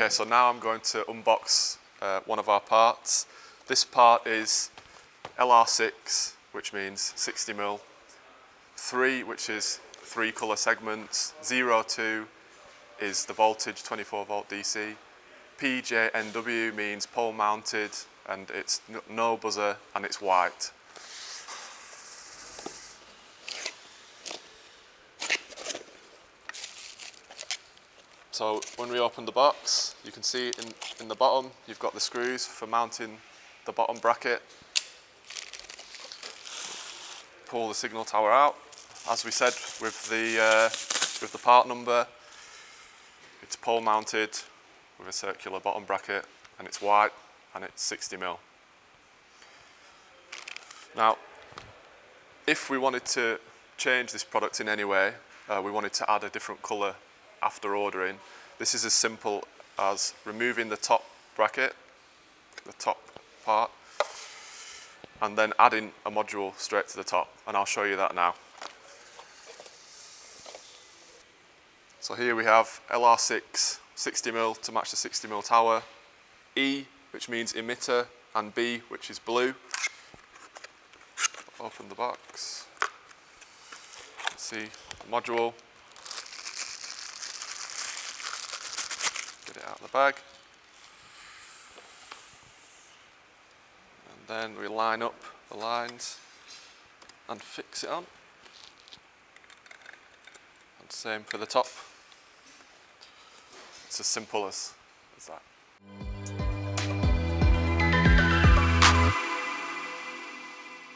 Okay, so now I'm going to unbox one of our parts. This part is LR6, which means 60mm, 3, which is 3 colour segments, 02 is the voltage, 24 volt DC, PJNW means pole mounted, and it's no buzzer, and it's white. So when we open the box, you can see in the bottom you've got the screws for mounting the bottom bracket. Pull the signal tower out. As we said with the part number, it's pole mounted with a circular bottom bracket, and it's white, and it's 60mm. Now, if we wanted to change this product in any way, we wanted to add a different colour after ordering, this is as simple as removing the top bracket, the top part, and then adding a module straight to the top, and I'll show you that now. So here we have LR6 60mm to match the 60mm tower, E, which means emitter, and B, which is blue. Open the box, see the module, get it out of the bag, and then we line up the lines and fix it on, and same for the top. It's as simple as